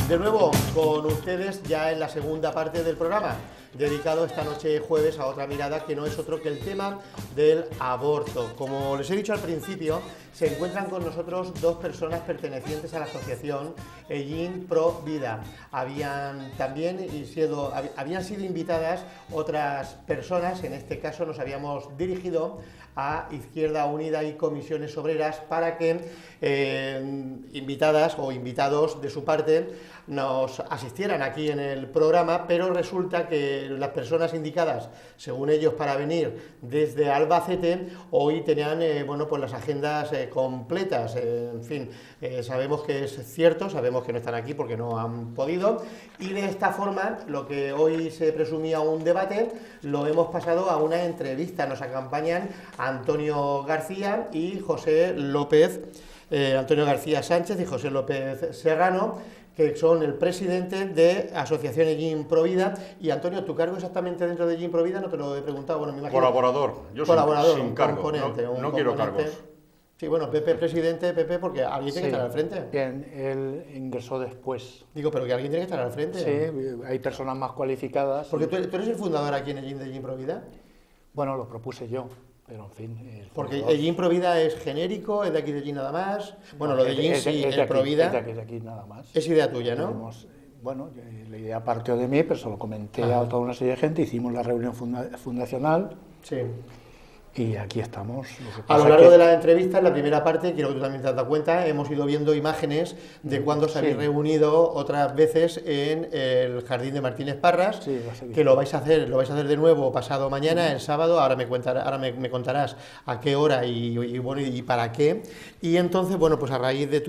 De nuevo con ustedes ya en la segunda parte del programa, dedicado esta noche jueves a otra mirada que no es otro que el tema del aborto. Como les he dicho al principio, se encuentran con nosotros dos personas pertenecientes a la asociación Ellín Pro Vida. Habían sido invitadas otras personas, en este caso nos habíamos dirigido a Izquierda Unida y Comisiones Obreras para que invitadas o invitados de su parte nos asistieran aquí en el programa, pero resulta que las personas indicadas, según ellos, para venir desde Albacete, hoy tenían pues las agendas completas. En fin, sabemos que es cierto, sabemos que no están aquí porque no han podido, y de esta forma, lo que hoy se presumía un debate, lo hemos pasado a una entrevista. Nos acompañan Antonio García y José López, Antonio García Sánchez y José López Serrano, que son el presidente de Asociación Ellín Pro Vida. Y Antonio, ¿tu cargo exactamente dentro de Ellín Pro Vida? No te lo he preguntado, bueno, me imagino. Colaborador, yo colaborador, sin cargo, no quiero cargos. Sí, bueno, Pepe, presidente, Pepe, porque alguien tiene que estar al frente. Bien, él ingresó después. Digo, pero que alguien tiene que estar al frente. Sí, hay personas más cualificadas. Porque tú eres el fundador aquí en Ellín de Ellín Pro Vida. Bueno, lo propuse yo. Pero en fin... Porque Ellín Pro Vida es genérico, es de aquí de allí nada más. Bueno, lo de Ellín sí, el Pro Vida es de aquí nada más. Es idea tuya, ¿no? Bueno, la idea partió de mí, pero se lo comenté a toda una serie de gente, hicimos la reunión fundacional. Sí. Y aquí estamos. A lo largo de la entrevista, en la primera parte, quiero que tú también te has dado cuenta, hemos ido viendo imágenes de cuando os habéis reunido otras veces en el Jardín de Martínez Parras, que lo vais a hacer de nuevo pasado mañana, el sábado. Ahora me contarás a qué hora y para qué. Y entonces, bueno, pues a raíz de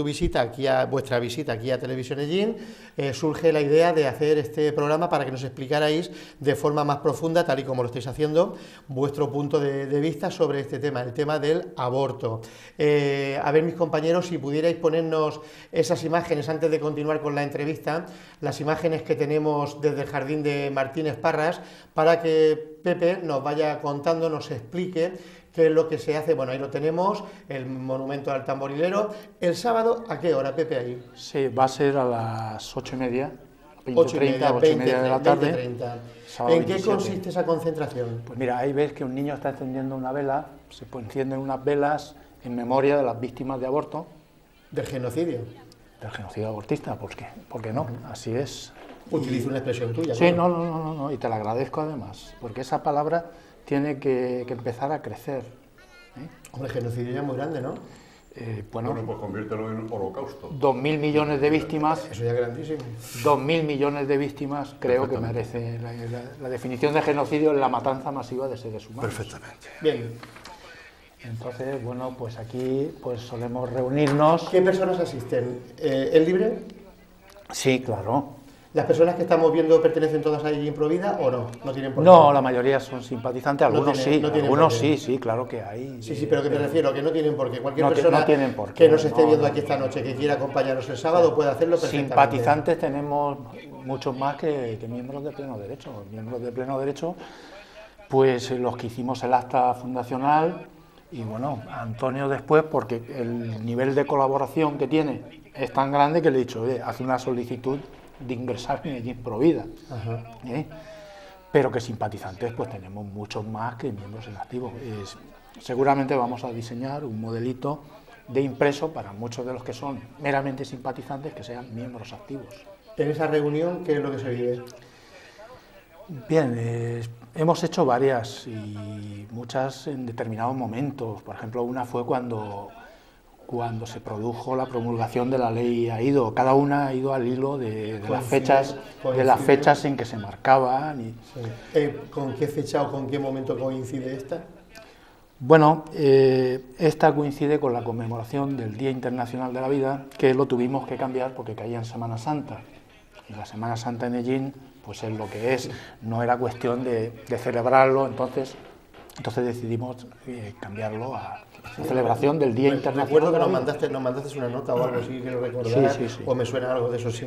vuestra visita aquí a Televisión Ellín, surge la idea de hacer este programa para que nos explicarais de forma más profunda, tal y como lo estáis haciendo, vuestro punto de vista sobre este tema, el tema del aborto. A ver, mis compañeros, si pudierais ponernos esas imágenes antes de continuar con la entrevista, las imágenes que tenemos desde el Jardín de Martínez Parras, para que Pepe nos vaya contando, nos explique qué es lo que se hace. Bueno, ahí lo tenemos, el monumento al tamborilero. ¿El sábado a qué hora, Pepe, ahí? Sí, va a ser a las 8:30, 8:30 de la tarde. 20:30. ¿En qué consiste esa concentración? Pues mira, ahí ves que un niño está encendiendo una vela, se encienden unas velas en memoria de las víctimas de aborto. ¿Del genocidio? Del genocidio abortista, ¿por qué no? Así es. Utilizo una expresión tuya. Sí, claro. No, y te la agradezco además, porque esa palabra tiene que empezar a crecer. Hombre, el genocidio ya es muy grande, ¿no? Bueno, pues conviértelo en holocausto. 2.000 millones de víctimas. Eso ya es grandísimo. 2.000 millones de víctimas, creo que merece. La definición de genocidio es la matanza masiva de seres humanos. Perfectamente. Bien. Entonces, bueno, pues aquí pues solemos reunirnos. ¿Qué personas asisten? ¿Es libre? Sí, claro. ¿Las personas que estamos viendo pertenecen todas a Ellín Pro Vida o no? No tienen por qué. No, la mayoría son simpatizantes, algunos algunos sí, claro que hay. Sí, pero que me refiero, que no tienen por qué. Cualquier persona que nos esté viendo aquí esta noche, que quiera acompañarnos el sábado, puede hacerlo perfectamente. Simpatizantes tenemos muchos más que miembros de pleno derecho. Miembros de pleno derecho, pues los que hicimos el acta fundacional, y bueno, Antonio después, porque el nivel de colaboración que tiene es tan grande que le he dicho, haz una solicitud de ingresar en Ellín Pro Vida. Pero que simpatizantes pues tenemos muchos más que miembros en activo. Seguramente vamos a diseñar un modelito de impreso para muchos de los que son meramente simpatizantes que sean miembros activos. En esa reunión, ¿qué es lo que se vive? Bien, hemos hecho varias y muchas en determinados momentos. Por ejemplo, una fue cuando se produjo la promulgación de la ley AIDO. Cada una ha ido al hilo de las fechas en que se marcaban. ¿Con qué fecha o con qué momento coincide esta? Bueno, esta coincide con la conmemoración del Día Internacional de la Vida, que lo tuvimos que cambiar porque caía en Semana Santa. Y la Semana Santa en Ellín pues es lo que es, no era cuestión de celebrarlo, entonces decidimos cambiarlo a la celebración del Día Internacional. Recuerdo que nos mandaste una nota o algo así, quiero recordar, sí. O me suena algo de eso, sí.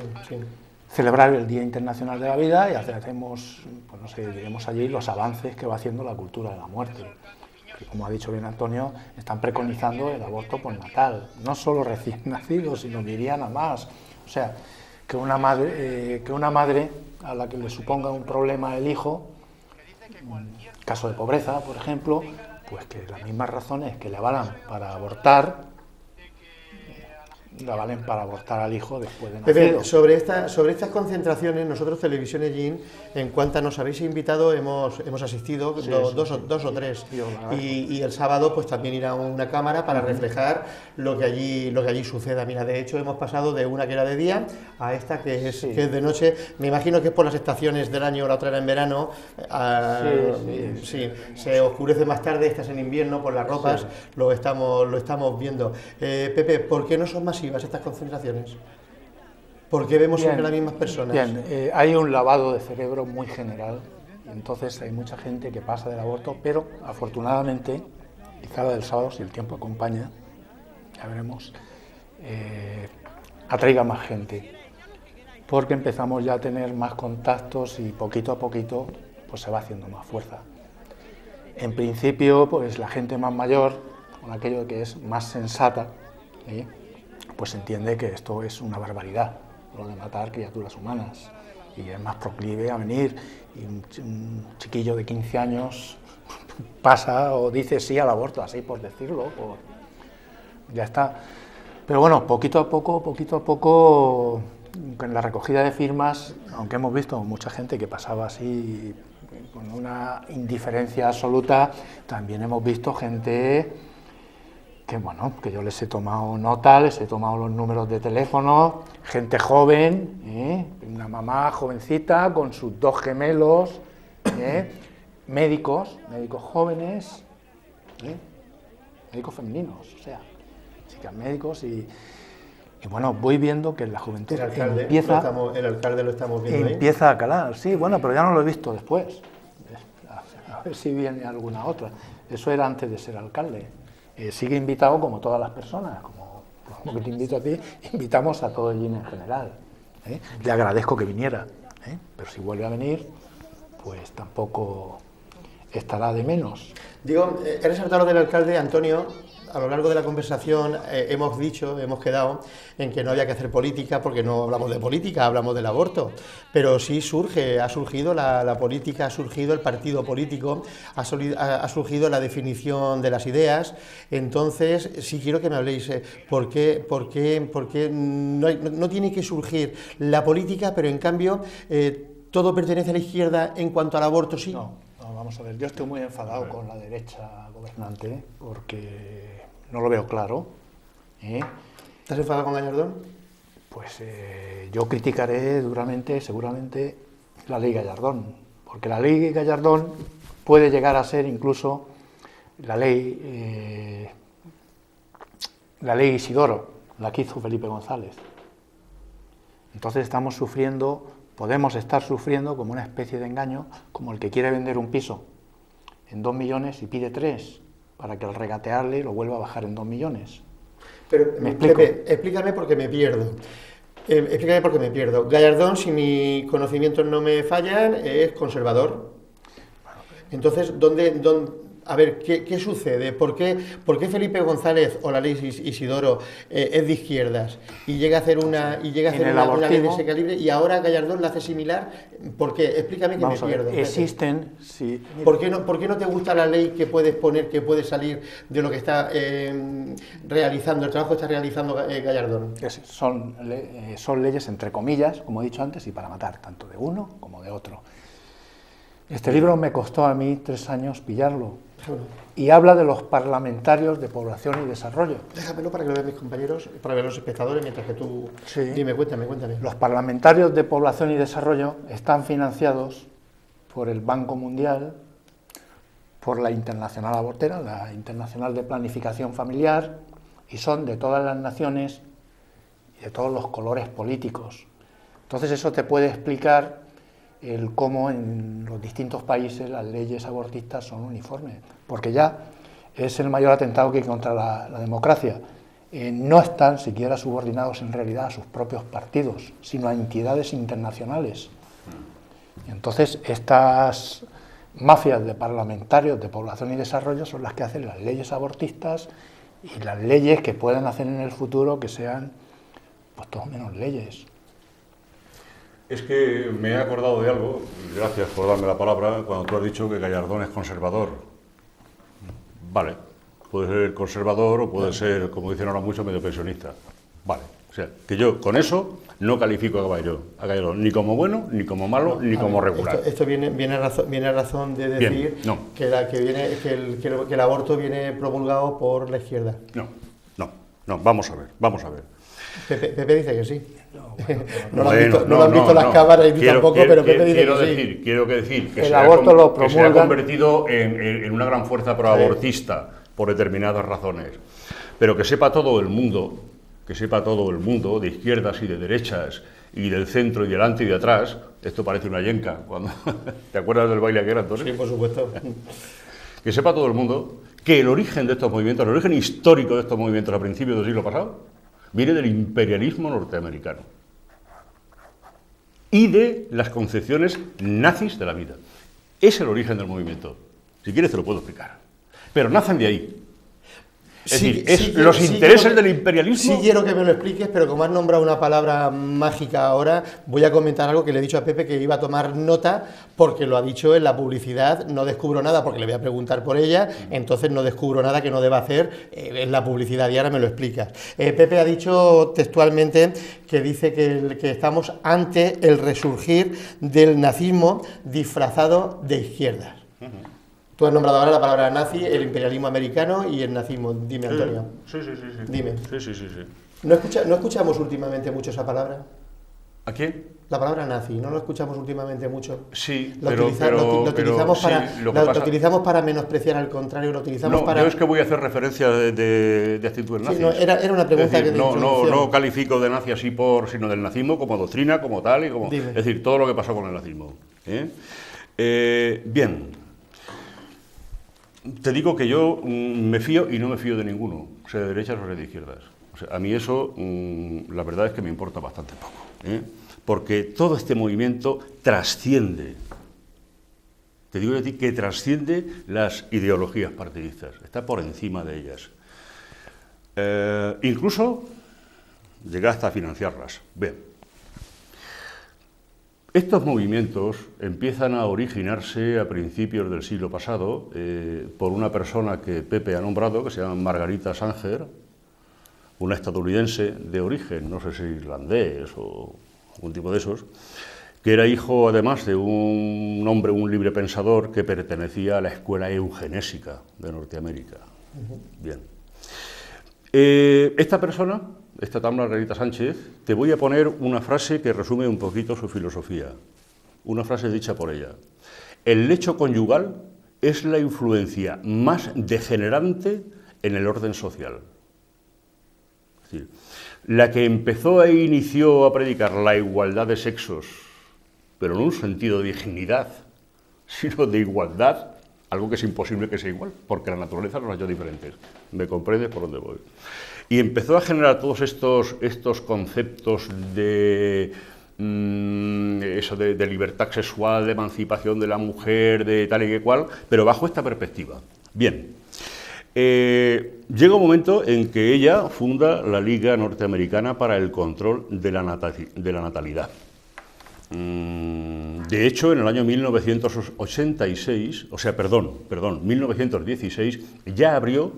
Celebrar el Día Internacional de la Vida y hacemos, pues no sé, diremos allí los avances que va haciendo la cultura de la muerte. Que, como ha dicho bien Antonio, están preconizando el aborto postnatal, no solo recién nacidos, sino que irían a más. O sea, que una madre a la que le suponga un problema el hijo, caso de pobreza, por ejemplo, pues que las mismas razones que le avalan para abortar, la valen para abortar al hijo después de nacido. Pepe, sobre estas concentraciones, nosotros Televisión Ellín, en cuanto nos habéis invitado, hemos asistido dos o tres. Y el sábado pues también irá una cámara para reflejar lo que allí suceda. Mira, de hecho hemos pasado de una que era de día a esta que es de noche. Me imagino que es por las estaciones del año, la otra era en verano. Se oscurece más tarde, esta es en invierno, por las ropas, lo estamos viendo. Pepe, ¿por qué no son masivas estas concentraciones? ¿Por qué vemos siempre las mismas personas? Bien, hay un lavado de cerebro muy general, y entonces hay mucha gente que pasa del aborto, pero afortunadamente, quizá la del sábado, si el tiempo acompaña, ya veremos, atraiga más gente, porque empezamos ya a tener más contactos y poquito a poquito pues se va haciendo más fuerza. En principio, pues la gente más mayor, con aquello que es más sensata, pues entiende que esto es una barbaridad, lo de matar criaturas humanas, y es más proclive a venir, y un chiquillo de 15 años pasa o dice sí al aborto, así por decirlo, ya está. Pero bueno, poquito a poco, en la recogida de firmas, aunque hemos visto mucha gente que pasaba así con una indiferencia absoluta, también hemos visto gente que yo les he tomado nota, les he tomado los números de teléfono, gente joven, una mamá jovencita con sus 2 gemelos, médicos jóvenes, médicos femeninos, o sea, chicas médicos y bueno, voy viendo que la juventud el alcalde lo estamos viendo empieza a calar, sí, bueno, pero ya no lo he visto después, a ver si viene alguna otra, eso era antes de ser alcalde. Sigue invitado como todas las personas, como que te invito a ti, invitamos a todo el Ellín en general. Le agradezco que viniera, pero si vuelve a venir, pues tampoco estará de menos. Digo, he resaltado lo del alcalde, Antonio. A lo largo de la conversación hemos quedado en que no había que hacer política porque no hablamos de política, hablamos del aborto. Pero sí ha surgido la política, ha surgido el partido político, ha surgido la definición de las ideas. Entonces, sí quiero que me habléis, ¿por qué no tiene que surgir la política, pero en cambio todo pertenece a la izquierda en cuanto al aborto, sí? No, vamos a ver, yo estoy muy enfadado con la derecha gobernante porque no lo veo claro. ¿Estás enfadado con Gallardón? Pues yo criticaré duramente, seguramente, la ley Gallardón, porque la ley Gallardón puede llegar a ser incluso la ley Isidoro, la que hizo Felipe González. Entonces podemos estar sufriendo como una especie de engaño, como el que quiere vender un piso en 2 millones y pide 3, para que al regatearle lo vuelva a bajar en 2 millones. Pero, Pepe, explícame porque me pierdo. Gallardón, si mis conocimientos no me fallan, es conservador. Entonces, a ver, ¿qué sucede? ¿Por qué Felipe González o la ley Isidoro es de izquierdas y llega a hacer una ley de ese calibre y ahora Gallardón la hace similar? ¿Por qué? Explícame que me pierdo. Existen, sí. ¿Por qué no te gusta la ley que puedes poner, que puede salir de lo que está realizando, el trabajo que está realizando Gallardón? Son leyes entre comillas, como he dicho antes, y para matar, tanto de uno como de otro. Este libro me costó a mí 3 años pillarlo. Y habla de los parlamentarios de población y desarrollo. Déjamelo para que lo vean mis compañeros, para ver los espectadores, mientras que tú... Sí. Dime, cuéntame. Los parlamentarios de población y desarrollo están financiados por el Banco Mundial, por la Internacional Abortera, la Internacional de Planificación Familiar, y son de todas las naciones y de todos los colores políticos. Entonces eso te puede explicar el cómo en los distintos países las leyes abortistas son uniformes, porque ya es el mayor atentado que hay contra la democracia. No están siquiera subordinados en realidad a sus propios partidos, sino a entidades internacionales. Y entonces estas mafias de parlamentarios de población y desarrollo son las que hacen las leyes abortistas y las leyes que puedan hacer en el futuro que sean pues todo menos leyes. Es que me he acordado de algo, gracias por darme la palabra, cuando tú has dicho que Gallardón es conservador. Vale, puede ser conservador o puede ser, como dicen ahora muchos, medio pensionista. Vale, o sea, que yo con eso no califico a Gallardón ni como bueno, ni como malo, ni como regular. Esto viene a razón de decir Bien, no. que el aborto viene promulgado por la izquierda. No, vamos a ver. Pepe dice que sí. No han visto las cámaras y tú tampoco, pero Pepe dice que sí. Quiero decir que se ha convertido en una gran fuerza proabortista por determinadas razones. Pero que sepa todo el mundo, de izquierdas y de derechas, y del centro y delante y de atrás, esto parece una yenca. ¿Te acuerdas del baile que era, Antonio? Sí, por supuesto. Que sepa todo el mundo que el origen de estos movimientos, el origen histórico de estos movimientos a principios del siglo pasado, viene del imperialismo norteamericano y de las concepciones nazis de la vida. Es el origen del movimiento. Si quieres te lo puedo explicar. Pero nacen de ahí. Es decir, los intereses del imperialismo... Sí quiero que me lo expliques, pero como has nombrado una palabra mágica ahora, voy a comentar algo que le he dicho a Pepe que iba a tomar nota, porque lo ha dicho en la publicidad. No descubro nada porque le voy a preguntar por ella, entonces no descubro nada que no deba hacer en la publicidad, y ahora me lo explicas. Pepe ha dicho textualmente que dice que estamos ante el resurgir del nazismo disfrazado de izquierdas. Tú has nombrado ahora la palabra nazi, el imperialismo americano y el nazismo. Dime, Antonio. Sí. Dime. Sí. ¿No escuchamos últimamente mucho esa palabra? ¿A quién? La palabra nazi, ¿no lo escuchamos últimamente mucho? Sí, lo utilizamos para menospreciar al contrario, lo utilizamos para... Yo es que voy a hacer referencia de actitudes nazis. Sí, no, era una pregunta decir, que... No califico de nazi así sino del nazismo como doctrina, como tal, y como... Dime. Es decir, todo lo que pasó con el nazismo. Bien. Te digo que yo me fío y no me fío de ninguno, sea de derechas o sea de izquierdas. O sea, a mí eso, la verdad es que me importa bastante poco, porque todo este movimiento trasciende, te digo a ti que trasciende las ideologías partidistas, está por encima de ellas. Incluso llega hasta a financiarlas. Bien. Estos movimientos empiezan a originarse a principios del siglo pasado por una persona que Pepe ha nombrado, que se llama Margarita Sanger, una estadounidense de origen, no sé si irlandés o algún tipo de esos, que era hijo además de un hombre, un libre pensador que pertenecía a la escuela eugenésica de Norteamérica. Bien. Esta persona, esta tal Margarita Sánchez, te voy a poner una frase que resume un poquito su filosofía, una frase dicha por ella. El lecho conyugal es la influencia más degenerante en el orden social. Es decir, la que empezó e inició a predicar la igualdad de sexos, pero no en un sentido de dignidad, sino de igualdad, algo que es imposible que sea igual, porque la naturaleza nos ha hecho diferentes. ¿Me comprendes por dónde voy? Y empezó a generar todos estos conceptos de libertad sexual, de emancipación de la mujer, de tal y que cual, pero bajo esta perspectiva. Bien, llega un momento en que ella funda la Liga Norteamericana para el Control de la Natalidad. De hecho, en el año 1986, 1916, ya abrió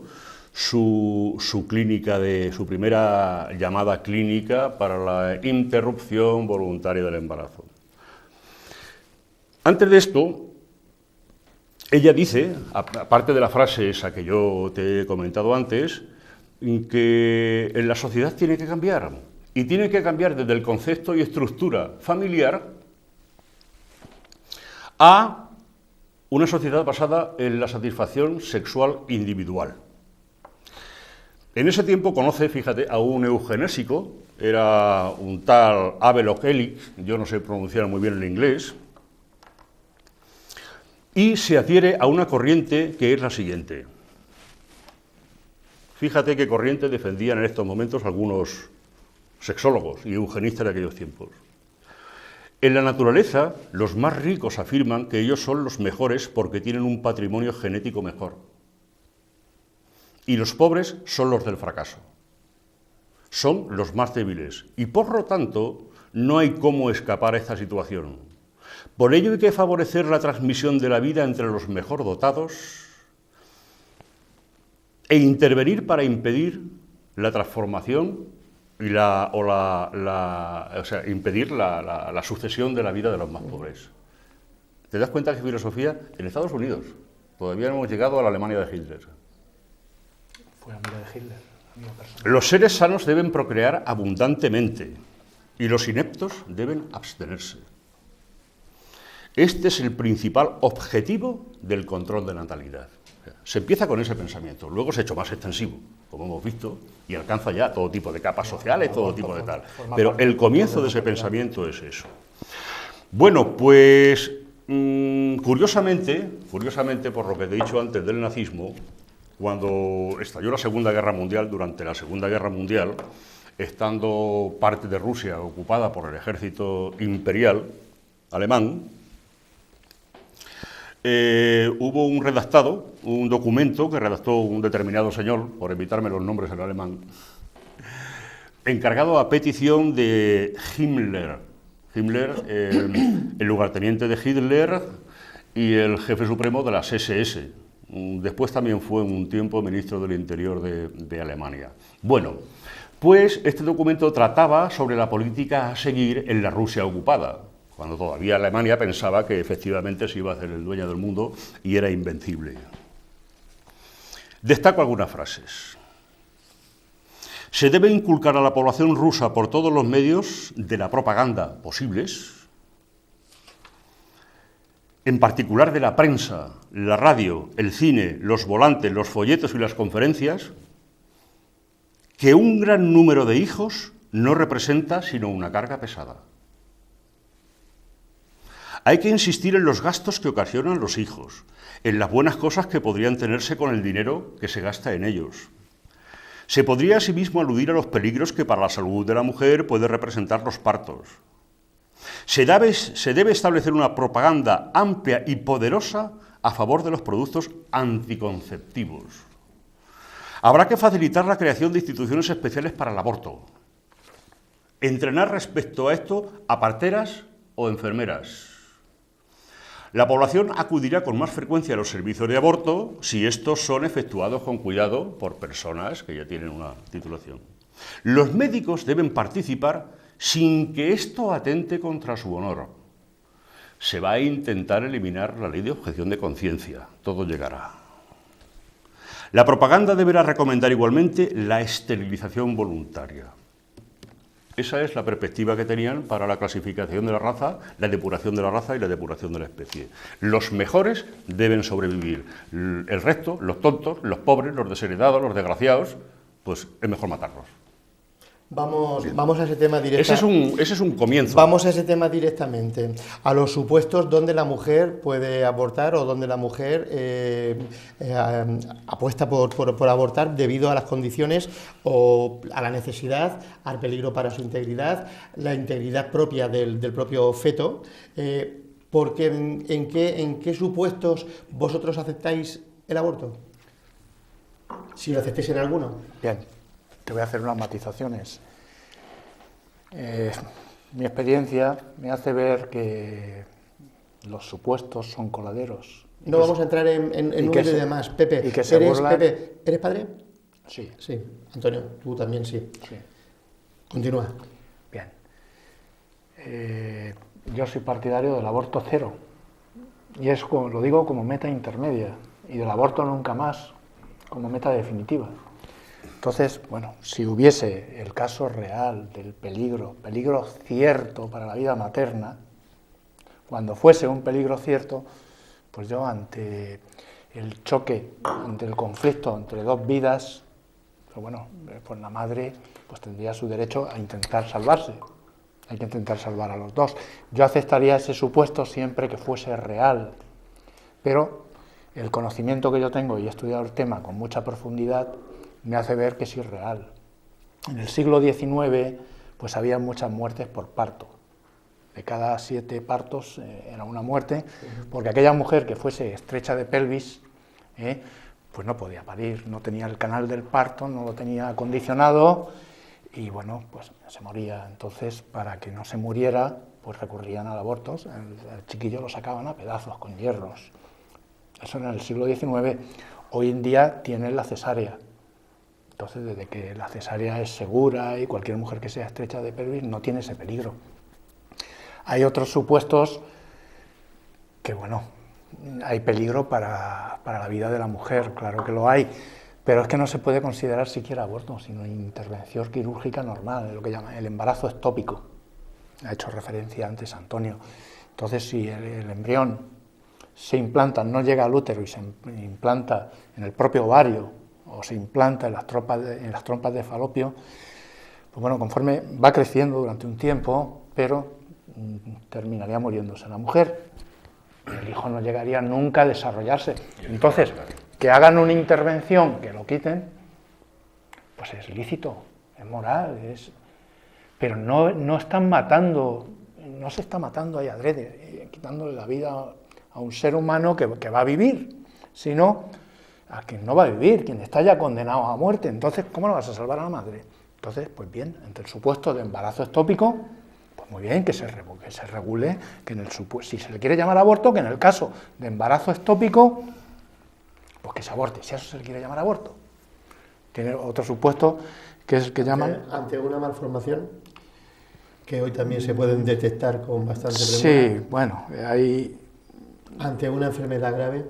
su clínica, su primera llamada clínica para la interrupción voluntaria del embarazo. Antes de esto, ella dice, aparte de la frase esa que yo te he comentado antes, que la sociedad tiene que cambiar, y tiene que cambiar desde el concepto y estructura familiar a una sociedad basada en la satisfacción sexual individual. En ese tiempo conoce, fíjate, a un eugenésico, era un tal Havelock Ellis, yo no sé pronunciar muy bien el inglés, y se adhiere a una corriente que es la siguiente. Fíjate qué corriente defendían en estos momentos algunos sexólogos y eugenistas de aquellos tiempos. En la naturaleza, los más ricos afirman que ellos son los mejores porque tienen un patrimonio genético mejor. Y los pobres son los del fracaso. Son los más débiles. Y por lo tanto, No hay cómo escapar a esta situación. Por ello hay que favorecer la transmisión de la vida entre los mejor dotados e intervenir para impedir la transformación y impedir la sucesión de la vida de los más pobres. ¿Te das cuenta que filosofía? En Estados Unidos todavía no hemos llegado a la Alemania de Hitler. Fue amigo de Hitler, amigo personal. Los seres sanos deben procrear abundantemente y los ineptos deben abstenerse. Este es el principal objetivo del control de natalidad. Se empieza con ese pensamiento, luego se ha hecho más extensivo, como hemos visto, y alcanza ya todo tipo de capas sociales, todo tipo de tal. Pero el comienzo de ese pensamiento es eso. Bueno, pues curiosamente, por lo que te he dicho antes del nazismo, cuando estalló la Segunda Guerra Mundial, durante la Segunda Guerra Mundial, estando parte de Rusia ocupada por el ejército imperial alemán, hubo un documento que redactó un determinado señor, por evitarme los nombres en alemán, encargado a petición de Himmler, el lugarteniente de Hitler y el jefe supremo de las SS. Después también fue un tiempo ministro del Interior de Alemania. Bueno, pues este documento trataba sobre la política a seguir en la Rusia ocupada, cuando todavía Alemania pensaba que efectivamente se iba a hacer el dueño del mundo y era invencible. Destaco algunas frases. Se debe inculcar a la población rusa por todos los medios de la propaganda posibles, en particular de la prensa, la radio, el cine, los volantes, los folletos y las conferencias, que un gran número de hijos no representa sino una carga pesada. Hay que insistir en los gastos que ocasionan los hijos, en las buenas cosas que podrían tenerse con el dinero que se gasta en ellos. Se podría asimismo aludir a los peligros que para la salud de la mujer puede representar los partos. Se debe establecer una propaganda amplia y poderosa a favor de los productos anticonceptivos. Habrá que facilitar la creación de instituciones especiales para el aborto. Entrenar respecto a esto a parteras o enfermeras. La población acudirá con más frecuencia a los servicios de aborto si estos son efectuados con cuidado por personas que ya tienen una titulación. Los médicos deben participar sin que esto atente contra su honor. Se va a intentar eliminar la ley de objeción de conciencia. Todo llegará. La propaganda deberá recomendar igualmente la esterilización voluntaria. Esa es la perspectiva que tenían para la clasificación de la raza, la depuración de la raza y la depuración de la especie. Los mejores deben sobrevivir. El resto, los tontos, los pobres, los desheredados, los desgraciados, pues es mejor matarlos. Vamos a ese tema directamente. Ese es un comienzo. Vamos a ese tema directamente. A los supuestos donde la mujer puede abortar o donde la mujer apuesta por abortar debido a las condiciones o a la necesidad, al peligro para su integridad, la integridad propia del propio feto. Porque ¿en qué supuestos vosotros aceptáis el aborto? Si lo aceptáis en alguno. Bien. Te voy a hacer unas matizaciones. Mi experiencia me hace ver que los supuestos son coladeros. No vamos a entrar en números y demás. Pepe, Pepe, ¿eres padre? Sí. Sí. Antonio, tú también sí. Sí. Continúa. Bien. Yo soy partidario del aborto cero. Y es lo digo como meta intermedia. Y del aborto nunca más como meta definitiva. Entonces, bueno, si hubiese el caso real del peligro cierto para la vida materna, cuando fuese un peligro cierto, pues yo ante el choque, ante el conflicto entre dos vidas, pues bueno, pues la madre pues tendría su derecho a intentar salvarse. Hay que intentar salvar a los dos. Yo aceptaría ese supuesto siempre que fuese real, pero el conocimiento que yo tengo y he estudiado el tema con mucha profundidad me hace ver que sí es real. En el siglo XIX pues había muchas muertes por parto. De cada 7 partos era una muerte, porque aquella mujer que fuese estrecha de pelvis, pues no podía parir, no tenía el canal del parto, no lo tenía acondicionado y bueno, pues se moría. Entonces, para que no se muriera, pues recurrían al aborto, el chiquillo lo sacaban a pedazos con hierros. Eso en el siglo XIX. Hoy en día tienen la cesárea. Entonces, desde que la cesárea es segura y cualquier mujer que sea estrecha de pelvis no tiene ese peligro. Hay otros supuestos que, bueno, hay peligro para la vida de la mujer, claro que lo hay, pero es que no se puede considerar siquiera aborto, sino intervención quirúrgica normal, lo que llaman el embarazo ectópico. Ha hecho referencia antes Antonio. Entonces, si el embrión se implanta, no llega al útero y se implanta en el propio ovario o se implanta en las trompas de falopio, pues bueno, conforme va creciendo durante un tiempo, pero terminaría muriéndose la mujer. El hijo no llegaría nunca a desarrollarse. Entonces, que hagan una intervención, que lo quiten, pues es lícito, es moral, pero no están matando, no se está matando ahí adrede, quitándole la vida a un ser humano que va a vivir, sino a quien no va a vivir, quien está ya condenado a muerte. Entonces, ¿cómo lo vas a salvar a la madre? Entonces, pues bien, entre el supuesto de embarazo ectópico, pues muy bien, que se regule, que en el si se le quiere llamar aborto, que en el caso de embarazo ectópico, pues que se aborte, si a eso se le quiere llamar aborto. Tiene otro supuesto que es el que llaman... Ante una malformación, que hoy también se pueden detectar con bastante premura. Sí, bueno, hay... Ante una enfermedad grave,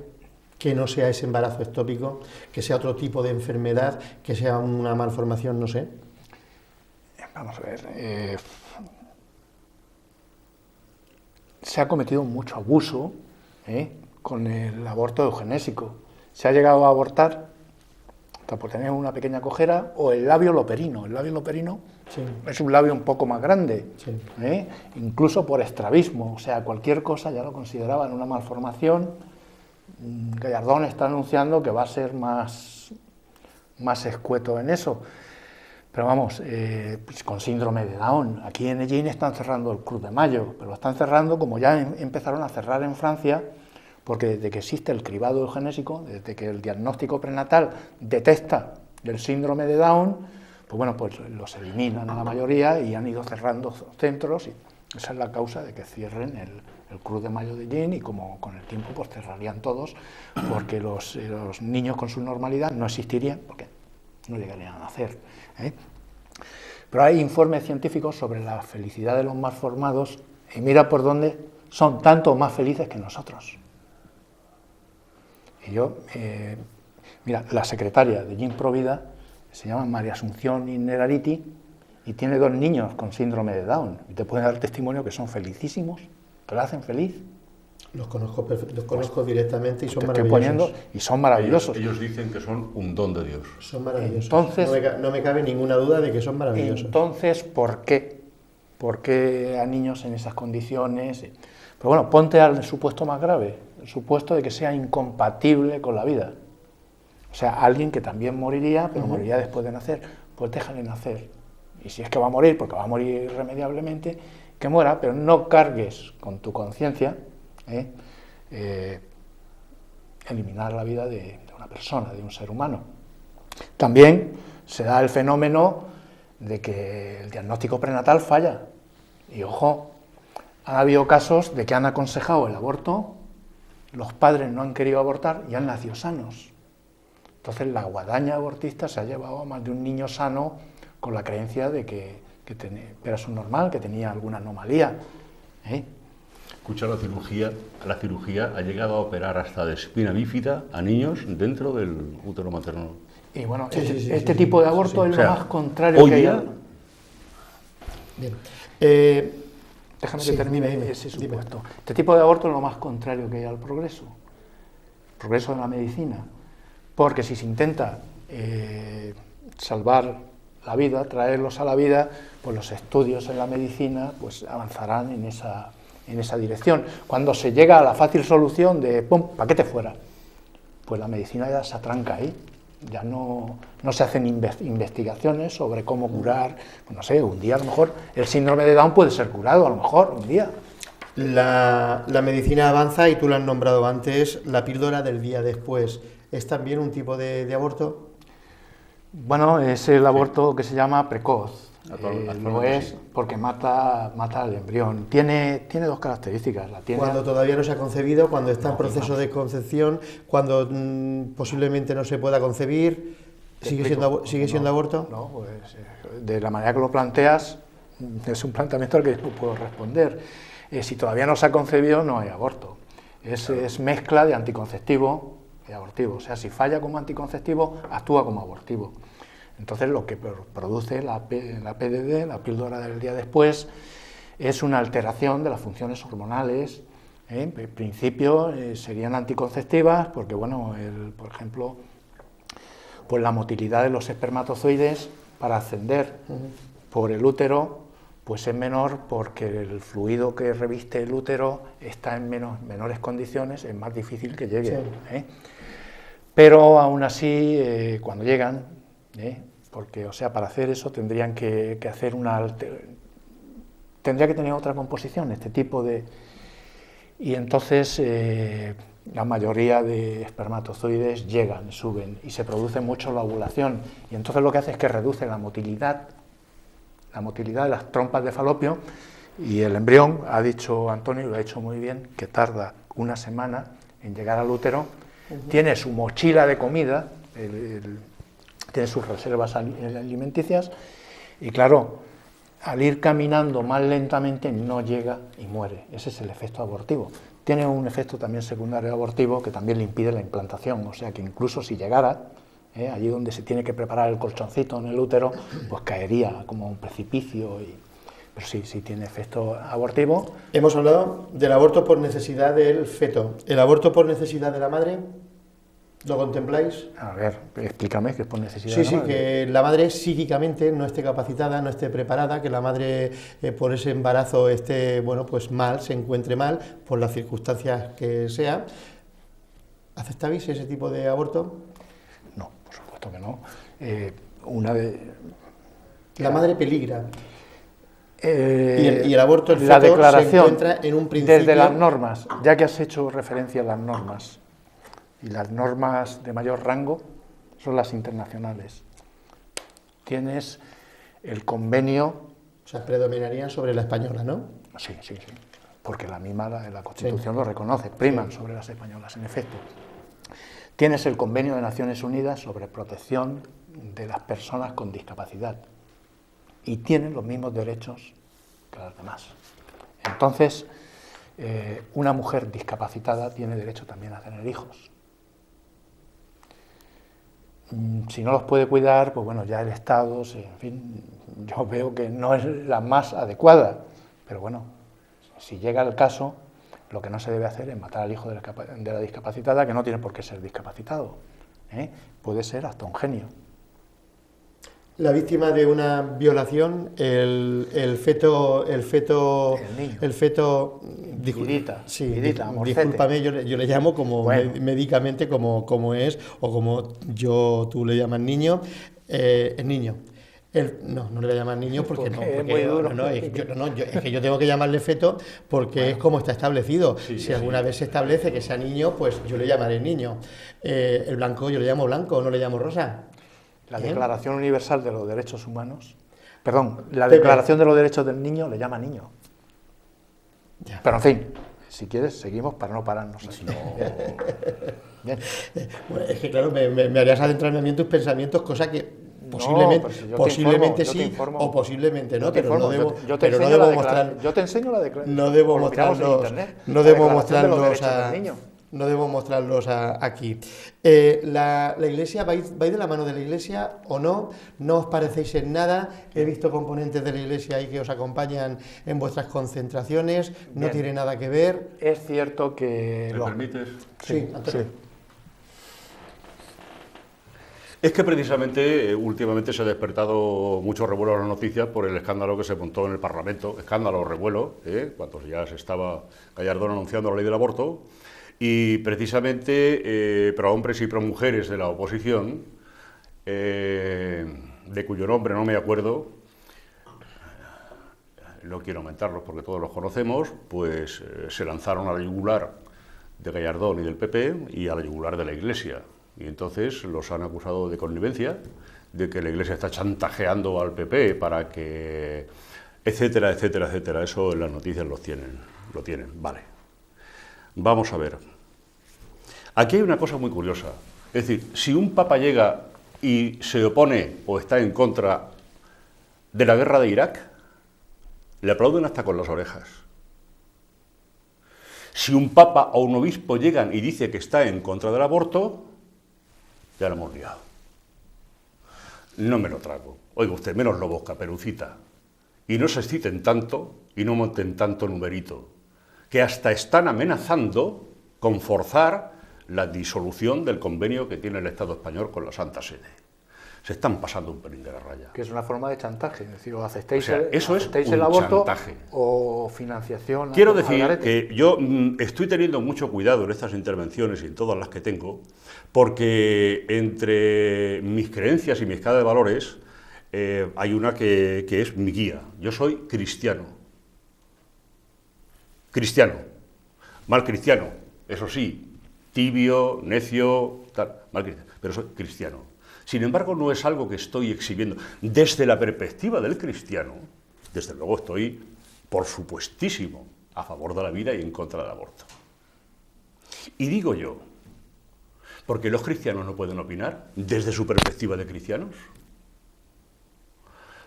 que no sea ese embarazo ectópico, que sea otro tipo de enfermedad, que sea una malformación, no sé. Vamos a ver, se ha cometido mucho abuso con el aborto eugenésico. Se ha llegado a abortar hasta por tener una pequeña cojera o el labio loperino. El labio loperino sí. Es un labio un poco más grande, sí. Incluso por estrabismo, o sea, cualquier cosa ya lo consideraban una malformación. Gallardón está anunciando que va a ser más escueto en eso. Pero vamos, pues con síndrome de Down, aquí en Ellín están cerrando el Cruz de Mayo, pero lo están cerrando como ya empezaron a cerrar en Francia, porque desde que existe el cribado eugenésico, desde que el diagnóstico prenatal detecta el síndrome de Down, pues bueno, pues los eliminan a la mayoría y han ido cerrando centros, y esa es la causa de que cierren el Cruz de Mayo de Ellín, y como con el tiempo pues cerrarían todos, porque los niños con su normalidad no existirían, porque no llegarían a nacer. Pero hay informes científicos sobre la felicidad de los malformados y mira por dónde son tanto más felices que nosotros. Y yo, mira, la secretaria de Ellín Provida se llama María Asunción Innerarity y tiene 2 niños con síndrome de Down y te pueden dar testimonio que son felicísimos, que la hacen feliz. Los conozco directamente y son maravillosos. Y son maravillosos. Ellos dicen que son un don de Dios. Son maravillosos. Entonces, no me cabe ninguna duda de que son maravillosos. Entonces, ¿por qué? ¿Por qué a niños en esas condiciones? Pero bueno, ponte al supuesto más grave, el supuesto de que sea incompatible con la vida. O sea, alguien que también moriría, pero moriría después de nacer. Pues déjale nacer. Y si es que va a morir, porque va a morir irremediablemente, que muera, pero no cargues con tu conciencia eliminar la vida de una persona, de un ser humano. También se da el fenómeno de que el diagnóstico prenatal falla. Y ojo, ha habido casos de que han aconsejado el aborto, los padres no han querido abortar y han nacido sanos. Entonces la guadaña abortista se ha llevado a más de un niño sano con la creencia de que era subnormal, que tenía alguna anomalía. Escucha, la cirugía ha llegado a operar hasta de espina bífida a niños dentro del útero materno. Y bueno, este tipo de aborto es lo más contrario que hay. Bien. Déjame que termine ese supuesto. Este tipo de aborto es lo más contrario que hay al progreso. Progreso en la medicina. Porque si se intenta salvar la vida, traerlos a la vida, pues los estudios en la medicina pues avanzarán en esa dirección. Cuando se llega a la fácil solución de ¡pum!, paquete fuera, pues la medicina ya se atranca ahí. Ya no se hacen investigaciones sobre cómo curar, pues no sé, un día a lo mejor el síndrome de Down puede ser curado, a lo mejor un día. La medicina avanza y tú lo has nombrado antes, la píldora del día después. ¿Es también un tipo de aborto? Bueno, es el aborto que se llama precoz. Lo es porque mata al embrión. Tiene dos características. Cuando todavía no se ha concebido, cuando está en proceso de concepción, cuando posiblemente no se pueda concebir, ¿sigue siendo aborto? No, pues de la manera que lo planteas, es un planteamiento al que no puedo responder. Si todavía no se ha concebido, no hay aborto. Es mezcla de anticonceptivo y abortivo. O sea, si falla como anticonceptivo, actúa como abortivo. Entonces, lo que produce la PDD, la píldora del día después, es una alteración de las funciones hormonales. En principio serían anticonceptivas porque, bueno, por ejemplo, pues la motilidad de los espermatozoides para ascender por el útero pues es menor porque el fluido que reviste el útero está en menores condiciones, es más difícil que llegue. Sí. Pero aún así, cuando llegan, porque, o sea, para hacer eso tendrían que hacer tendría que tener otra composición, este tipo de... Y entonces la mayoría de espermatozoides llegan, suben, y se produce mucho la ovulación, y entonces lo que hace es que reduce la motilidad de las trompas de falopio, y el embrión, ha dicho Antonio, lo ha hecho muy bien, que tarda una semana en llegar al útero, tiene su mochila de comida, tiene sus reservas alimenticias, y claro, al ir caminando más lentamente no llega y muere. Ese es el efecto abortivo. Tiene un efecto también secundario abortivo que también le impide la implantación, o sea que incluso si llegara, allí donde se tiene que preparar el colchoncito en el útero, pues caería como un precipicio, pero sí tiene efecto abortivo. Hemos hablado del aborto por necesidad del feto. ¿El aborto por necesidad de la madre? ¿Lo contempláis? A ver, explícame qué es por necesidad de la madre. Sí, que la madre psíquicamente no esté capacitada, no esté preparada, que la madre por ese embarazo esté, bueno, pues mal, se encuentre mal, por las circunstancias que sea. ¿Aceptáis ese tipo de aborto? No, por supuesto que no. La madre peligra. Y el aborto, el feto, la declaración, se encuentra en un principio... Desde las normas, ya que has hecho referencia a las normas, y las normas de mayor rango son las internacionales. Tienes el convenio... O sea, predominarían sobre la española, ¿no? Sí, porque la misma la Constitución lo reconoce, priman sobre las españolas, en efecto. Tienes el convenio de Naciones Unidas sobre protección de las personas con discapacidad y tienen los mismos derechos que las demás. Entonces, una mujer discapacitada tiene derecho también a tener hijos. Si no los puede cuidar, pues bueno, ya el Estado, en fin, yo veo que no es la más adecuada, pero bueno, si llega el caso, lo que no se debe hacer es matar al hijo de la discapacitada, que no tiene por qué ser discapacitado, puede ser hasta un genio. La víctima de una violación, el feto, Vidita, discúlpame, yo le llamo como médicamente como es, o como tú le llamas niño, es niño. No le voy a llamar niño porque es muy duro. Es que yo tengo que llamarle feto porque es como está establecido. Si alguna vez se establece que sea niño, pues yo le llamaré niño. El blanco yo le llamo blanco, no le llamo rosa. La Declaración Universal de los Derechos Humanos, la Declaración de los Derechos del Niño le llama niño. Ya. Pero en fin, si quieres, seguimos para no pararnos. Bien. Bueno, es que claro, me harías adentrarme en tus pensamientos, cosa que posiblemente sí o posiblemente no, pero no debo mostrar. Yo te enseño la declaración. No debo mostrarlos aquí. La Iglesia, ¿vais de la mano de la Iglesia o no? ¿No os parecéis en nada? He visto componentes de la Iglesia ahí que os acompañan en vuestras concentraciones. No Bien. Tiene nada que ver. Es cierto que... ¿Me permites? Sí. Es que precisamente últimamente se ha despertado mucho revuelo en las noticias por el escándalo que se montó en el Parlamento, escándalo, revuelo, cuando ya se estaba Gallardón anunciando la ley del aborto, y precisamente pro hombres y pro mujeres de la oposición, de cuyo nombre no me acuerdo, no quiero aumentarlos porque todos los conocemos, pues se lanzaron a la yugular de Gallardón y del PP y a la yugular de la Iglesia. Y entonces los han acusado de connivencia, de que la Iglesia está chantajeando al PP para que... etcétera, etcétera, etcétera. Eso en las noticias lo tienen. Vale. Vamos a ver. Aquí hay una cosa muy curiosa. Es decir, si un papa llega y se opone o está en contra de la guerra de Irak, le aplauden hasta con las orejas. Si un papa o un obispo llegan y dice que está en contra del aborto, ya lo hemos liado. No me lo trago. Oiga usted, menos lobos, Caperucita. Y no se exciten tanto y no monten tanto numerito, que hasta están amenazando con forzar la disolución del convenio que tiene el Estado español con la Santa Sede. Se están pasando un pelín de la raya. Que es una forma de chantaje, es decir, o aceptéis, eso es el aborto chantaje. O financiación. Quiero decir que yo estoy teniendo mucho cuidado en estas intervenciones y en todas las que tengo, porque entre mis creencias y mi escala de valores hay una que es mi guía. Yo soy cristiano. Cristiano. Mal cristiano, eso sí, tibio, necio, tal, mal cristiano, pero soy cristiano. Sin embargo, no es algo que estoy exhibiendo. Desde la perspectiva del cristiano, desde luego estoy, por supuestísimo, a favor de la vida y en contra del aborto. Y digo yo, ¿por qué los cristianos no pueden opinar desde su perspectiva de cristianos?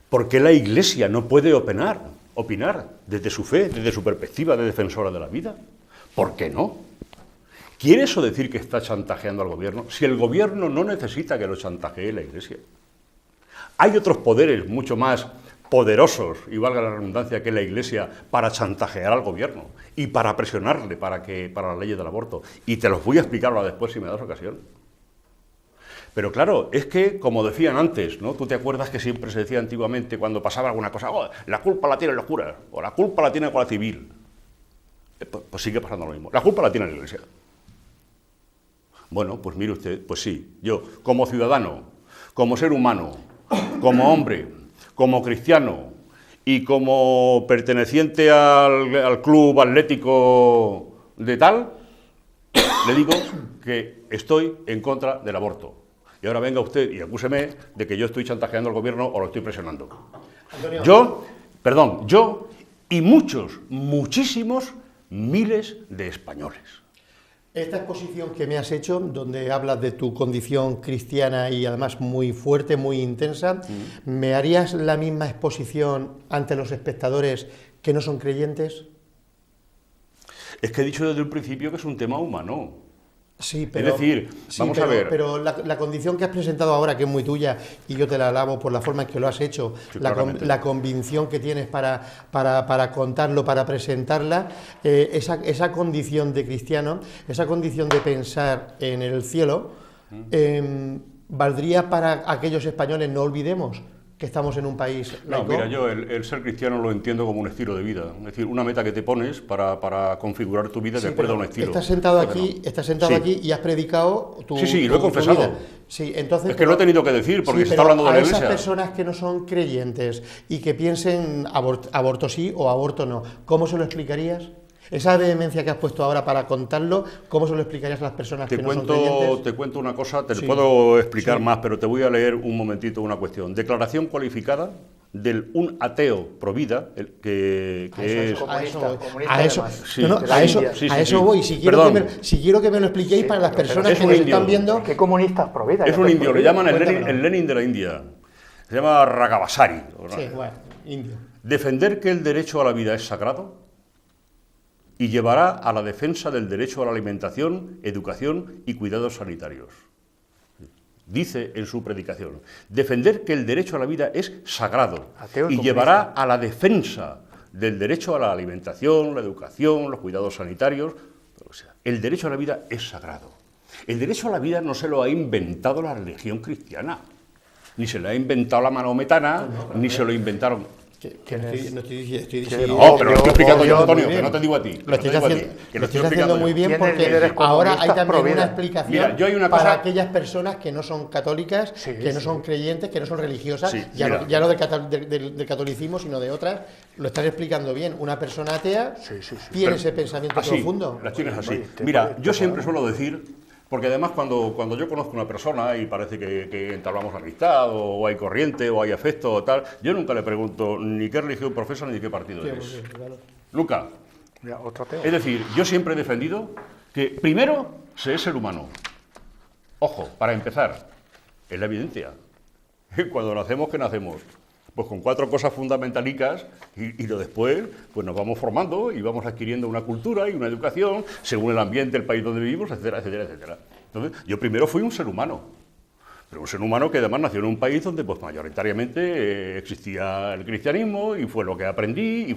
¿Por qué la Iglesia no puede opinar desde su fe, desde su perspectiva de defensora de la vida? ¿Por qué no? ¿Quiere eso decir que está chantajeando al gobierno? Si el gobierno no necesita que lo chantajee la Iglesia. Hay otros poderes mucho más poderosos, y valga la redundancia, que la Iglesia para chantajear al gobierno y para presionarle para las leyes del aborto. Y te los voy a explicar ahora después si me das ocasión. Pero claro, es que, como decían antes, ¿no? Tú te acuerdas que siempre se decía antiguamente cuando pasaba alguna cosa, oh, la culpa la tienen los curas, o la culpa la tiene la Guardia Civil. Pues sigue pasando lo mismo. La culpa la tiene la Iglesia. Bueno, pues mire usted, pues sí, yo como ciudadano, como ser humano, como hombre, como cristiano y como perteneciente al club atlético de tal, le digo que estoy en contra del aborto. Y ahora venga usted y acúseme de que yo estoy chantajeando al gobierno o lo estoy presionando. Antonio. Yo y muchísimos miles de españoles. Esta exposición que me has hecho, donde hablas de tu condición cristiana y además muy fuerte, muy intensa, ¿me harías la misma exposición ante los espectadores que no son creyentes? Es que he dicho desde el principio que es un tema humano. Sí, pero, es decir, vamos a ver... Pero la condición que has presentado ahora, que es muy tuya, y yo te la alabo por la forma en que lo has hecho, sí, la convicción que tienes para contarlo, para presentarla, esa condición de cristiano, esa condición de pensar en el cielo, ¿valdría para aquellos españoles? No olvidemos que estamos en un país laico. No, mira, yo el ser cristiano lo entiendo como un estilo de vida, es decir, una meta que te pones para configurar tu vida de acuerdo a un estilo. Estás sentado aquí y has predicado tu vida. Sí, lo he confesado. Sí, entonces, es que lo he tenido que decir porque se está hablando de la Iglesia. A esas personas que no son creyentes y que piensen aborto sí o aborto no, ¿cómo se lo explicarías? Esa vehemencia que has puesto ahora para contarlo, ¿cómo se lo explicarías a las personas que no son creyentes? Te cuento una cosa, te puedo explicar más, pero te voy a leer un momentito una cuestión. Declaración cualificada de un ateo pro vida, que es... A eso voy. Si quiero que me lo expliquéis para las personas que nos están viendo... ¿Qué comunistas pro vida? Es un indio, le llaman el Lenin de la India. Se llama Raghavasari. Sí, bueno, indio. Defender que el derecho a la vida es sagrado y llevará a la defensa del derecho a la alimentación, educación y cuidados sanitarios. Dice en su predicación, defender que el derecho a la vida es sagrado y llevará a la defensa del derecho a la alimentación, la educación, los cuidados sanitarios. O sea, el derecho a la vida es sagrado. El derecho a la vida no se lo ha inventado la religión cristiana, ni se lo ha inventado la maometana, ni se lo inventaron... estoy diciendo... No, pero lo estoy explicando yo, Antonio, que no te digo a ti. Lo estoy haciendo muy bien porque ahora hay también una explicación para aquellas personas que no son católicas, que no son creyentes, que no son religiosas, ya no del catolicismo, sino de otras. Lo estás explicando bien. Una persona atea tiene ese pensamiento profundo. Las tienes así. Mira, yo siempre suelo decir, Porque además cuando yo conozco a una persona y parece que entablamos amistad, o hay corriente, o hay afecto, o tal, yo nunca le pregunto ni qué religión profesa ni de qué partido eres. Claro. Luca. Ya, otro tema. Es decir, yo siempre he defendido que primero se es ser humano. Ojo, para empezar, es la evidencia. Cuando nacemos, ¿qué nacemos? Pues con 4 cosas fundamentalicas y lo después pues nos vamos formando y vamos adquiriendo una cultura y una educación según el ambiente, el país donde vivimos, etcétera, etcétera, etcétera. Entonces, yo primero fui un ser humano, pero un ser humano que además nació en un país donde pues mayoritariamente existía el cristianismo y fue lo que aprendí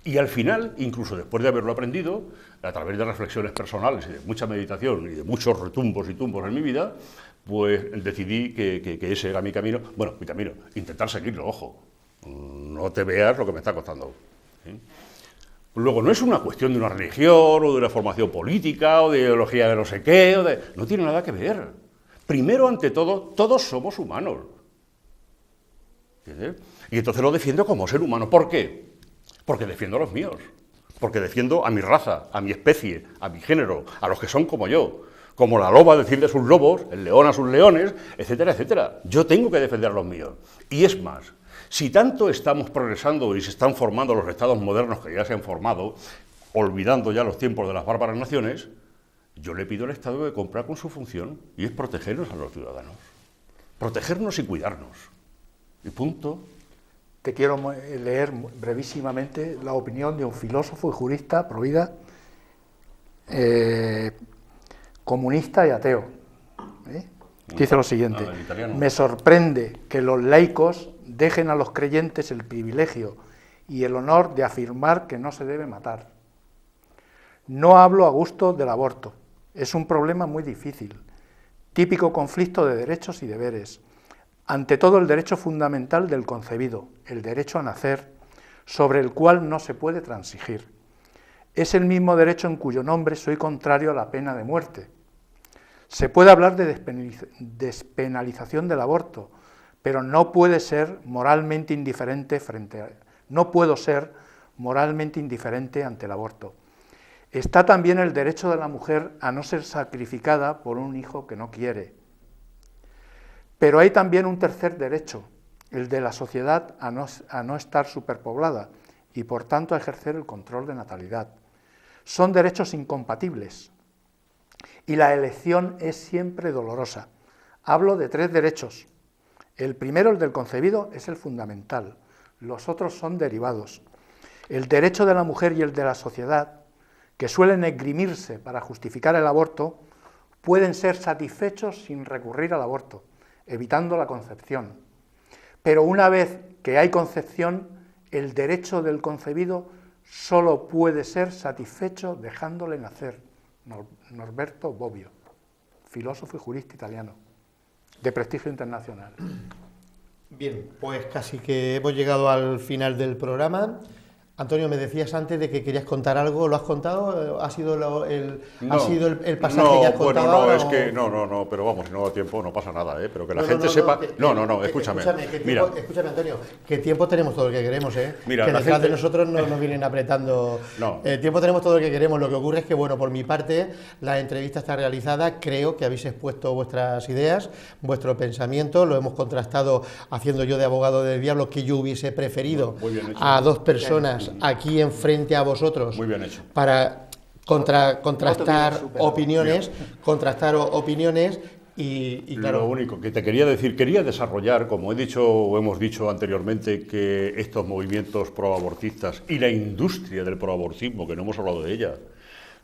y al final, incluso después de haberlo aprendido, a través de reflexiones personales y de mucha meditación y de muchos retumbos y tumbos en mi vida, pues decidí que ese era mi camino. Bueno, mi camino, intentar seguirlo, ojo. No te veas lo que me está costando. ¿Sí? Luego, no es una cuestión de una religión o de una formación política o de ideología de no sé qué, no tiene nada que ver. Primero, ante todo, todos somos humanos. ¿Entiendes? Y entonces lo defiendo como ser humano. ¿Por qué? Porque defiendo a los míos. Porque defiendo a mi raza, a mi especie, a mi género, a los que son como yo. Como la loba defiende a sus lobos, el león a sus leones, etcétera, etcétera. Yo tengo que defender a los míos. Y es más, si tanto estamos progresando y se están formando los estados modernos que ya se han formado, olvidando ya los tiempos de las bárbaras naciones, yo le pido al Estado que cumpla con su función, y es protegernos a los ciudadanos. Protegernos y cuidarnos. Y punto. Te quiero leer brevísimamente la opinión de un filósofo y jurista provida, comunista y ateo. Dice lo siguiente: me sorprende que los laicos dejen a los creyentes el privilegio y el honor de afirmar que no se debe matar. No hablo a gusto del aborto, es un problema muy difícil, típico conflicto de derechos y deberes. Ante todo, el derecho fundamental del concebido, el derecho a nacer, sobre el cual no se puede transigir. Es el mismo derecho en cuyo nombre soy contrario a la pena de muerte. Se puede hablar de despenalización del aborto, pero no puedo ser moralmente indiferente ante el aborto. Está también el derecho de la mujer a no ser sacrificada por un hijo que no quiere. Pero hay también un tercer derecho, el de la sociedad a no estar superpoblada y por tanto a ejercer el control de natalidad. Son derechos incompatibles y la elección es siempre dolorosa. Hablo de 3 derechos. El primero, el del concebido, es el fundamental. Los otros son derivados. El derecho de la mujer y el de la sociedad, que suelen esgrimirse para justificar el aborto, pueden ser satisfechos sin recurrir al aborto, evitando la concepción. Pero una vez que hay concepción, el derecho del concebido solo puede ser satisfecho dejándole nacer. Norberto Bobbio, filósofo y jurista italiano, de prestigio internacional. Bien, pues casi que hemos llegado al final del programa. Antonio, me decías antes de que querías contar algo, ¿lo has contado? ¿Ha sido el pasaje que has contado? Bueno, no, es que no, pero vamos, si no da tiempo no pasa nada, pero que la gente sepa... Escúchame. Escúchame, Antonio, que tiempo tenemos todo lo que queremos, Mira, que detrás de nosotros nos vienen apretando. No. Tiempo tenemos todo lo que queremos, lo que ocurre es que, bueno, por mi parte, la entrevista está realizada, creo que habéis expuesto vuestras ideas, vuestro pensamiento, lo hemos contrastado haciendo yo de abogado del diablo, que yo hubiese preferido a 2 personas aquí enfrente a vosotros. Muy bien hecho. Para contrastar opiniones, y claro. Lo único que te quería decir, quería desarrollar, como he dicho o hemos dicho anteriormente, que estos movimientos proabortistas y la industria del proabortismo, que no hemos hablado de ella,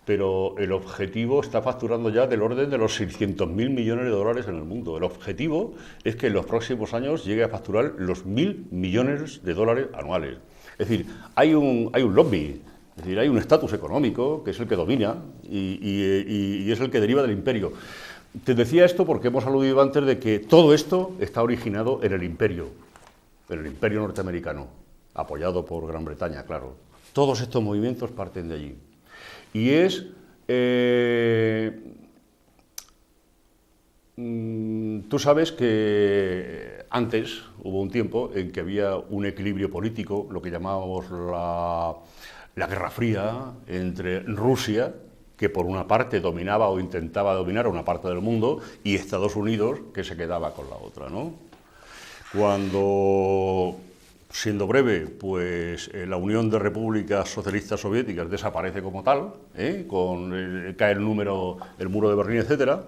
pero el objetivo está facturando ya del orden de los 600.000 millones de dólares en el mundo. El objetivo es que en los próximos años llegue a facturar los 1.000 millones de dólares anuales. Es decir, hay un lobby, es decir, hay un estatus económico que es el que domina y es el que deriva del imperio. Te decía esto porque hemos aludido antes de que todo esto está originado en el imperio norteamericano, apoyado por Gran Bretaña, claro. Todos estos movimientos parten de allí. Y es... tú sabes que antes hubo un tiempo en que había un equilibrio político, lo que llamábamos la Guerra Fría, entre Rusia, que por una parte dominaba o intentaba dominar una parte del mundo, y Estados Unidos, que se quedaba con la otra, ¿no? Cuando, siendo breve, pues la Unión de Repúblicas Socialistas Soviéticas desaparece como tal, cae el muro de Berlín, etcétera.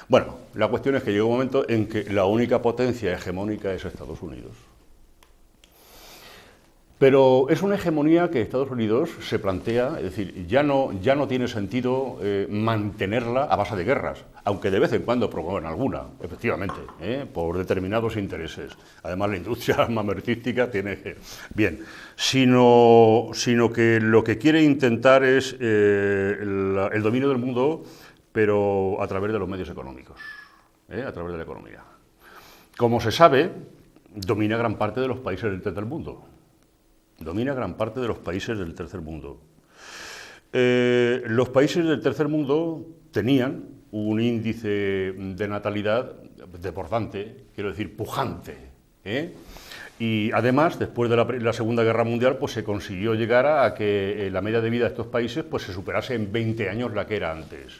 Bueno, la cuestión es que llega un momento en que la única potencia hegemónica es Estados Unidos. Pero es una hegemonía que Estados Unidos se plantea, es decir, ya no tiene sentido mantenerla a base de guerras, aunque de vez en cuando promueven alguna, efectivamente, por determinados intereses. Además, la industria armamentística tiene... Bien, sino que lo que quiere intentar es el dominio del mundo, pero a través de los medios económicos, a través de la economía. Como se sabe, domina gran parte de los países del tercer mundo. Domina gran parte de los países del tercer mundo. Los países del tercer mundo tenían un índice de natalidad desbordante, quiero decir, pujante. Y además, después de la Segunda Guerra Mundial, pues se consiguió llegar a que la media de vida de estos países pues, se superase en 20 años la que era antes.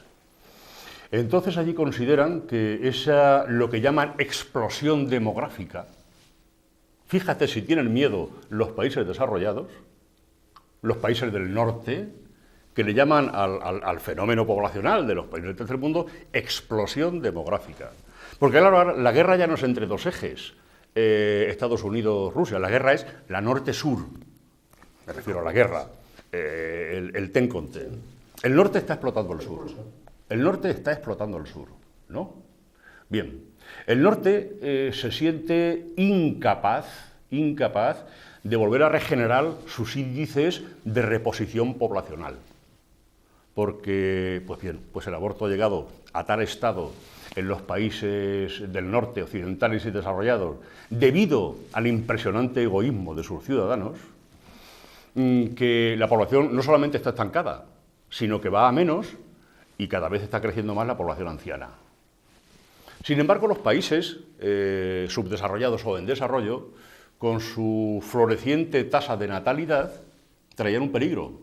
Entonces allí consideran que lo que llaman explosión demográfica. Fíjate si tienen miedo los países desarrollados, los países del norte, que le llaman al fenómeno poblacional de los países del tercer mundo explosión demográfica. Porque claro, la guerra ya no es entre dos ejes, Estados Unidos-Rusia, la guerra es la norte-sur, me refiero a la guerra, el ten con ten. El norte está explotando el sur, el norte está explotando el sur, ¿no? Bien. El norte se siente incapaz de volver a regenerar sus índices de reposición poblacional. Porque, pues bien, pues el aborto ha llegado a tal estado en los países del norte, occidentales y desarrollados, debido al impresionante egoísmo de sus ciudadanos, que la población no solamente está estancada, sino que va a menos y cada vez está creciendo más la población anciana. Sin embargo, los países subdesarrollados o en desarrollo, con su floreciente tasa de natalidad, traían un peligro.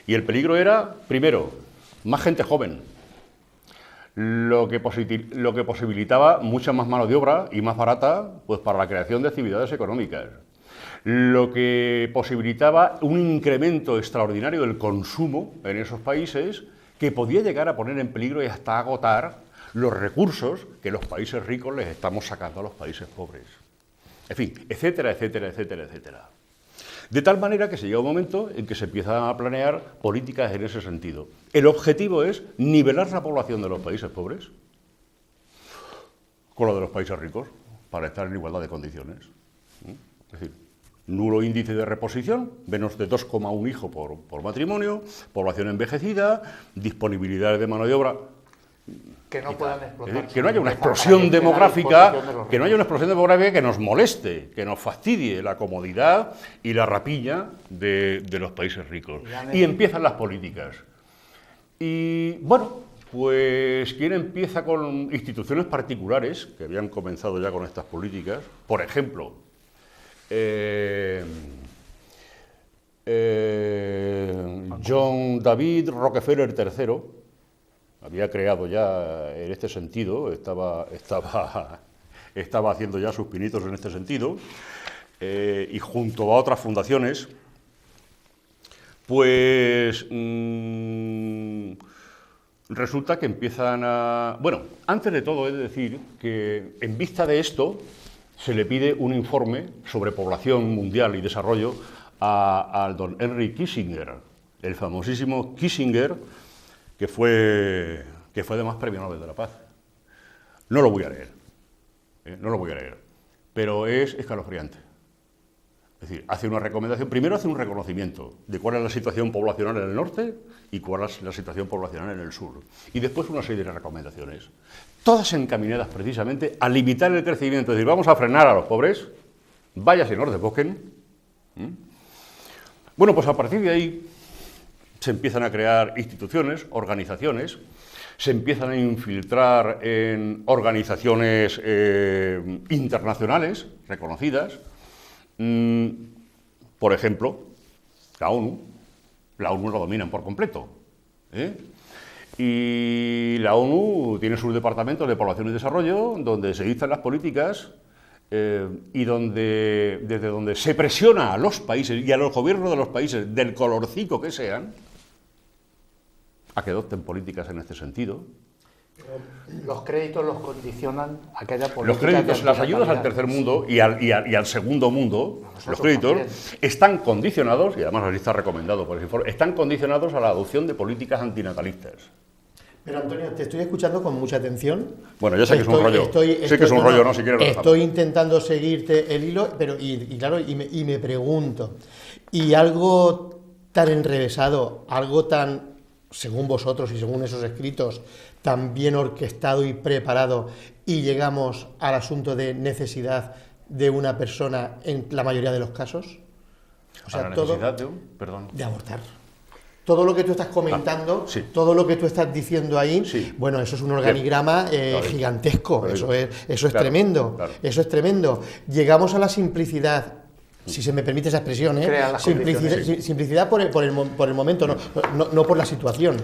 Y el peligro era, primero, más gente joven, lo que posibilitaba mucha más mano de obra y más barata pues, para la creación de actividades económicas. Lo que posibilitaba un incremento extraordinario del consumo en esos países que podía llegar a poner en peligro y hasta agotar los recursos que los países ricos les estamos sacando a los países pobres. En fin, etcétera, etcétera, etcétera, etcétera. De tal manera que se llega un momento en que se empiezan a planear políticas en ese sentido. El objetivo es nivelar la población de los países pobres con la de los países ricos para estar en igualdad de condiciones. Es decir, nulo índice de reposición, menos de 2,1 hijos por matrimonio, población envejecida, disponibilidad de mano de obra. Que no puedan explotar. Que no haya una explosión demográfica, que nos moleste, que nos fastidie la comodidad y la rapiña de los países ricos. Y empiezan las políticas. Y bueno, pues ¿quién empieza con instituciones particulares que habían comenzado ya con estas políticas? Por ejemplo, John David Rockefeller III había creado ya en este sentido, estaba haciendo ya sus pinitos en este sentido, y junto a otras fundaciones, pues resulta que empiezan a... Bueno, antes de todo he de decir que en vista de esto se le pide un informe sobre población mundial y desarrollo al don Henry Kissinger, el famosísimo Kissinger, que fue además Premio Nobel de la Paz. No lo voy a leer, pero es escalofriante. Es decir, hace una recomendación, primero hace un reconocimiento de cuál es la situación poblacional en el norte y cuál es la situación poblacional en el sur. Y después una serie de recomendaciones, todas encaminadas precisamente a limitar el crecimiento. Es decir, vamos a frenar a los pobres, vaya si nos desboquen. Bueno, pues a partir de ahí se empiezan a crear instituciones, organizaciones, se empiezan a infiltrar en organizaciones internacionales reconocidas. Por ejemplo, la ONU la dominan por completo. Y la ONU tiene sus departamentos de población y desarrollo, donde se dictan las políticas y desde donde se presiona a los países y a los gobiernos de los países, del colorcico que sean, a que adopten políticas en este sentido. Los créditos los condicionan a que haya políticas. Los créditos, las ayudas al tercer mundo y al segundo mundo, los créditos, también están condicionados, y además así está recomendado por ese informe, están condicionados a la adopción de políticas antinatalistas. Pero Antonio, te estoy escuchando con mucha atención. Sé que es un rollo. Sé que es un rollo, ¿no? Si quieres. Estoy intentando seguirte el hilo, pero y me pregunto, y algo tan enrevesado, algo tan, según vosotros y según esos escritos, tan bien orquestado y preparado, y llegamos al asunto de necesidad de una persona en la mayoría de los casos. O sea, necesidad de abortar. Todo lo que tú estás comentando, todo lo que tú estás diciendo ahí, bueno, eso es un organigrama gigantesco, eso es tremendo, eso es tremendo. Llegamos a la simplicidad, si se me permite esa expresión, simplicidad por el momento, no por la situación.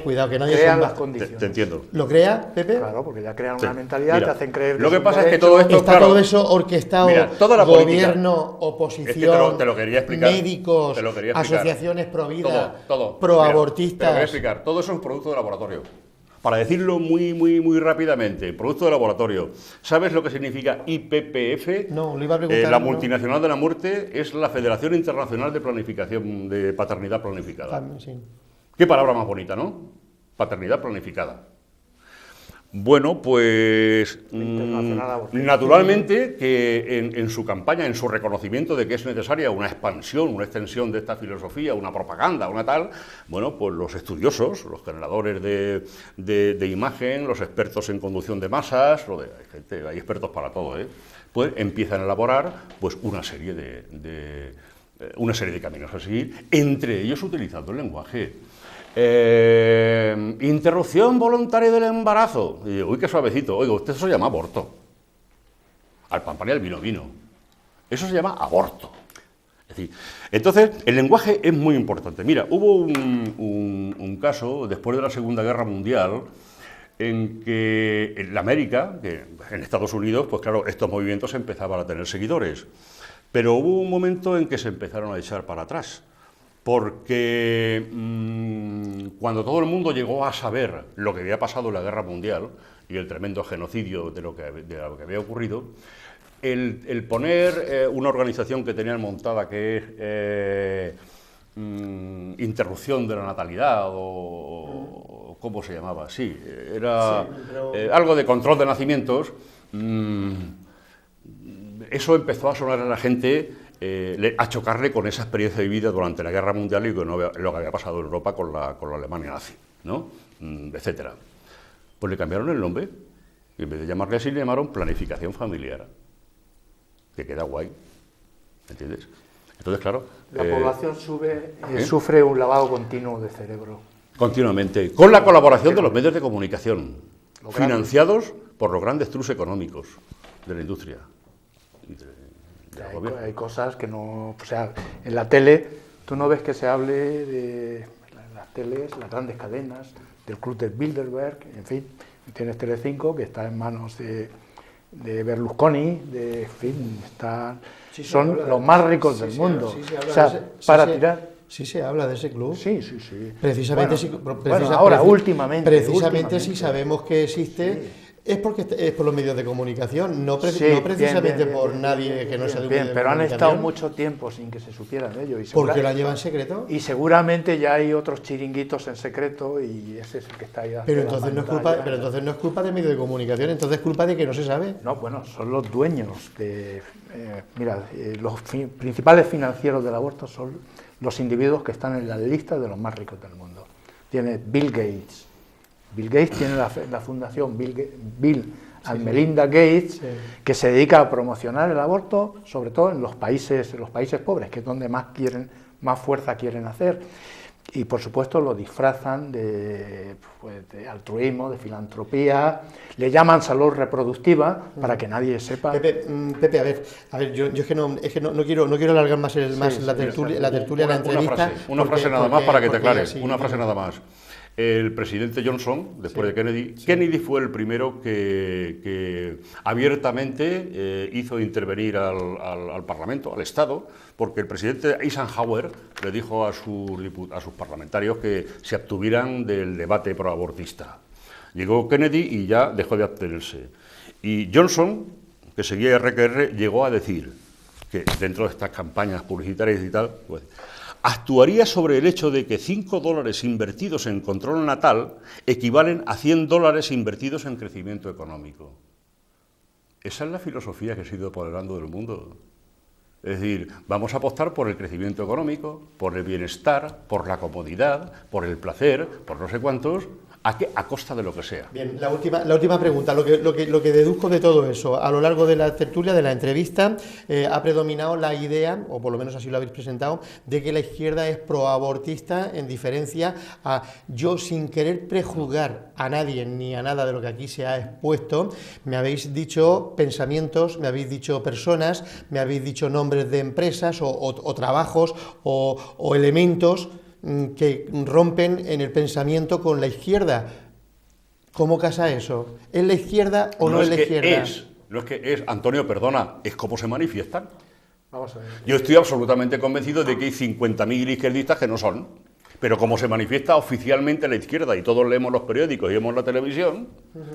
Cuidado, que nadie crean las condiciones. Te entiendo. ¿Lo crea, Pepe? Claro, porque ya crean una mentalidad, te hacen creer. Lo que pasa es que todo esto está todo eso orquestado, toda la gobierno, política, oposición, te lo quería explicar, médicos, asociaciones pro vida, todo. proabortistas. Te lo voy a explicar. Todo eso es un producto de laboratorio. Para decirlo muy rápidamente, producto de laboratorio. ¿Sabes lo que significa IPPF? No, lo iba a preguntar. La multinacional de la muerte es la Federación Internacional de Planificación de Paternidad Planificada. Sí. Qué palabra más bonita, ¿no? Paternidad planificada. Bueno, pues naturalmente que en su campaña, en su reconocimiento de que es necesaria una expansión, una extensión de esta filosofía, una propaganda, una tal, bueno, pues los estudiosos, los generadores de imagen, los expertos en conducción de masas, hay expertos para todo, pues empiezan a elaborar pues una serie de caminos a seguir, entre ellos utilizando el lenguaje. Interrupción voluntaria del embarazo. Y digo, uy, qué suavecito. Oiga, usted eso se llama aborto. Al pan pan y al vino vino. Eso se llama aborto. Es decir, entonces, el lenguaje es muy importante. Mira, hubo un caso después de la Segunda Guerra Mundial en que en América, que en Estados Unidos, pues claro, estos movimientos empezaban a tener seguidores. Pero hubo un momento en que se empezaron a echar para atrás. Porque cuando todo el mundo llegó a saber lo que había pasado en la Guerra Mundial y el tremendo genocidio de lo que había ocurrido, el poner una organización que tenían montada que es interrupción de la natalidad o ¿cómo se llamaba? Sí, era algo de control de nacimientos, eso empezó a sonar a la gente, a chocarle con esa experiencia vivida durante la Guerra Mundial y con lo que había pasado en Europa con la Alemania nazi, ¿no? Etcétera. Pues le cambiaron el nombre y en vez de llamarle así le llamaron planificación familiar, que queda guay, ¿entiendes? Entonces, claro... La población sufre un lavado continuo de cerebro. Continuamente, con la colaboración de los medios de comunicación, financiados por los grandes trus económicos de la industria. Hay cosas que no... O sea, en la tele, tú no ves que se hable de las teles, las grandes cadenas, del Club de Bilderberg, en fin, tienes Telecinco, que está en manos de Berlusconi, en fin, son los más ricos del mundo. O sea, para tirar... Sí se habla de ese club. Sí. Precisamente, últimamente. Precisamente si sabemos que existe... Es porque es por los medios de comunicación, no precisamente por nadie que no sea de un medio de comunicación. Pero han estado mucho tiempo sin que se supiera de ello. ¿Por qué la llevan en secreto? Y seguramente ya hay otros chiringuitos en secreto y ese es el que está ahí. Pero entonces no es culpa del medio de comunicación, entonces es culpa de que no se sabe. No, bueno, son los dueños de... los principales financieros del aborto son los individuos que están en la lista de los más ricos del mundo. Tiene Bill Gates. Bill Gates tiene la fundación Bill and Melinda Gates, que se dedica a promocionar el aborto, sobre todo en los países pobres, que es donde más fuerza quieren hacer. Y por supuesto lo disfrazan de altruismo, de filantropía, le llaman salud reproductiva para que nadie sepa. Pepe, a ver, yo es que no quiero alargar más la tertulia, la entrevista. Una frase nada más para que te aclares, una frase nada más. El presidente Johnson, después de Kennedy, Kennedy fue el primero que abiertamente hizo intervenir al Parlamento, al Estado, porque el presidente Eisenhower le dijo a sus parlamentarios que se abstuvieran del debate proabortista. Llegó Kennedy y ya dejó de abstenerse. Y Johnson, que seguía RQR, llegó a decir que dentro de estas campañas publicitarias y tal, pues, actuaría sobre el hecho de que $5 invertidos en control natal equivalen a $100 invertidos en crecimiento económico. Esa es la filosofía que se ha ido apoderando del mundo. Es decir, vamos a apostar por el crecimiento económico, por el bienestar, por la comodidad, por el placer, por no sé cuántos, a costa de lo que sea. Bien, la última pregunta, lo que deduzco de todo eso, a lo largo de la tertulia, de la entrevista, ha predominado la idea, o por lo menos así lo habéis presentado, de que la izquierda es proabortista, en diferencia a yo, sin querer prejuzgar a nadie ni a nada de lo que aquí se ha expuesto, me habéis dicho pensamientos, me habéis dicho personas, me habéis dicho nombres de empresas o trabajos o elementos que rompen en el pensamiento con la izquierda. ¿Cómo casa eso? ¿Es la izquierda o no es la izquierda? No es que es, Antonio, perdona, es cómo se manifiestan. Vamos a ver. Yo estoy absolutamente convencido de que hay 50.000 izquierdistas que no son, pero como se manifiesta oficialmente la izquierda y todos leemos los periódicos y vemos la televisión,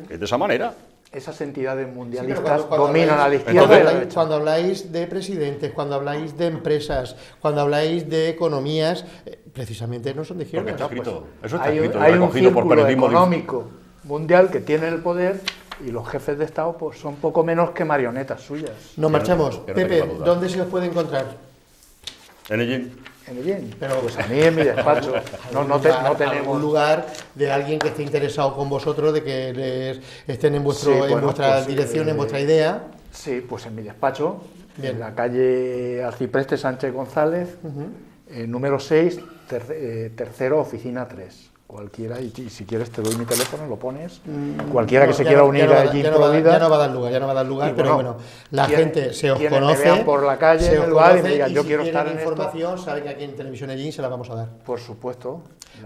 es de esa manera. Esas entidades mundialistas dominan a la izquierda. Entonces, cuando habláis de presidentes, cuando habláis de empresas, cuando habláis de economías, precisamente no son de izquierda. Está escrito. Eso está Hay escrito, un recogido por círculo periodismo económico mundial que tiene el poder y los jefes de Estado pues, son poco menos que marionetas suyas. Nos marchamos. Que no Pepe, duda. ¿dónde se os puede encontrar? En el En Ellín. Pero pues a mí en mi despacho. No tenemos un lugar de alguien que esté interesado con vosotros, de que estén en vuestra pues, dirección, en vuestra idea. Sí, pues en mi despacho, Bien. en la calle Arcipreste Sánchez González, número 6, tercero, oficina 3. Cualquiera, y si quieres te doy mi teléfono, lo pones. Cualquiera que se quiera unir a Ellín Provida. Ya no va a dar lugar, pero bueno, la gente se os quienes me conoce. vean por la calle, se en os el bar y conoce, me digan, yo si quiero quieren estar en información, saben que aquí en Televisión Ellín se la vamos a dar. Por supuesto.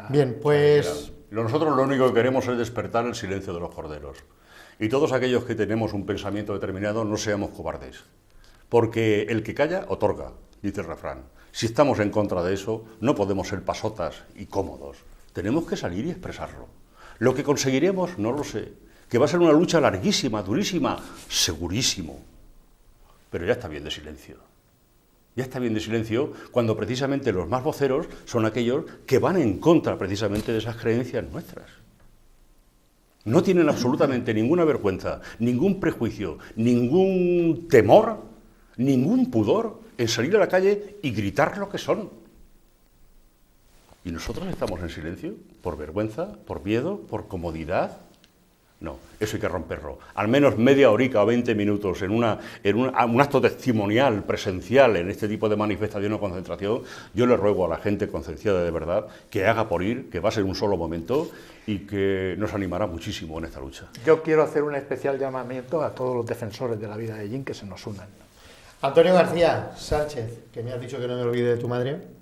Bien, pues Nosotros lo único que queremos es despertar el silencio de los corderos. Y todos aquellos que tenemos un pensamiento determinado no seamos cobardes. Porque el que calla, otorga, dice el refrán. Si estamos en contra de eso, no podemos ser pasotas y cómodos. Tenemos que salir y expresarlo. Lo que conseguiremos, no lo sé. Que va a ser una lucha larguísima, durísima, segurísimo. Pero ya está bien de silencio. Ya está bien de silencio cuando precisamente los más voceros son aquellos que van en contra precisamente de esas creencias nuestras. No tienen absolutamente ninguna vergüenza, ningún prejuicio, ningún temor, ningún pudor en salir a la calle y gritar lo que son. ¿Y nosotros estamos en silencio? ¿Por vergüenza? ¿Por miedo? ¿Por comodidad? No, eso hay que romperlo. Al menos media horica o 20 minutos en un acto testimonial, presencial, en este tipo de manifestación o concentración, yo le ruego a la gente concienciada de verdad que haga por ir, que va a ser un solo momento y que nos animará muchísimo en esta lucha. Yo quiero hacer un especial llamamiento a todos los defensores de la vida de Ellín que se nos unan. Antonio García Sánchez, que me has dicho que no me olvide de tu madre,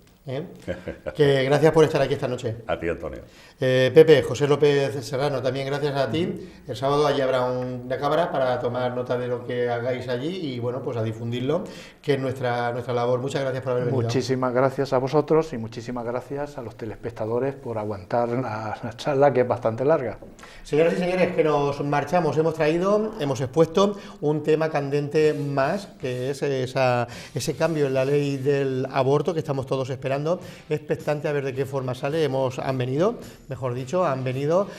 que gracias por estar aquí esta noche. A ti, Antonio. Pepe, José López Serrano, también gracias a ti. El sábado allí habrá una cámara para tomar nota de lo que hagáis allí y bueno, pues a difundirlo, que es nuestra labor. Muchas gracias por haber venido. Muchísimas gracias a vosotros y muchísimas gracias a los telespectadores por aguantar la charla, que es bastante larga. Señoras y señores, que nos marchamos, hemos expuesto un tema candente más, que es ese cambio en la ley del aborto que estamos todos esperando, expectante a ver de qué forma sale. Han venido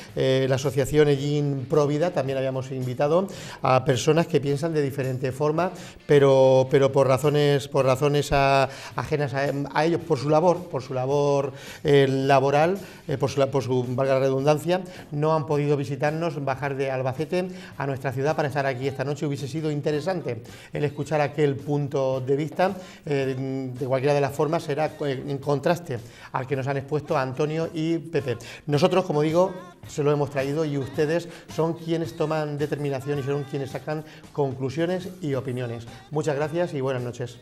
la asociación Ellín Provida, también habíamos invitado a personas que piensan de diferente forma, pero por razones ajenas a ellos, por su labor laboral, por su valga la redundancia, no han podido visitarnos, bajar de Albacete a nuestra ciudad para estar aquí esta noche. Hubiese sido interesante el escuchar aquel punto de vista. De cualquiera de las formas será en contraste al que nos han expuesto Antonio y Pepe. Nosotros, como digo, se lo hemos traído y ustedes son quienes toman determinación y son quienes sacan conclusiones y opiniones. Muchas gracias y buenas noches.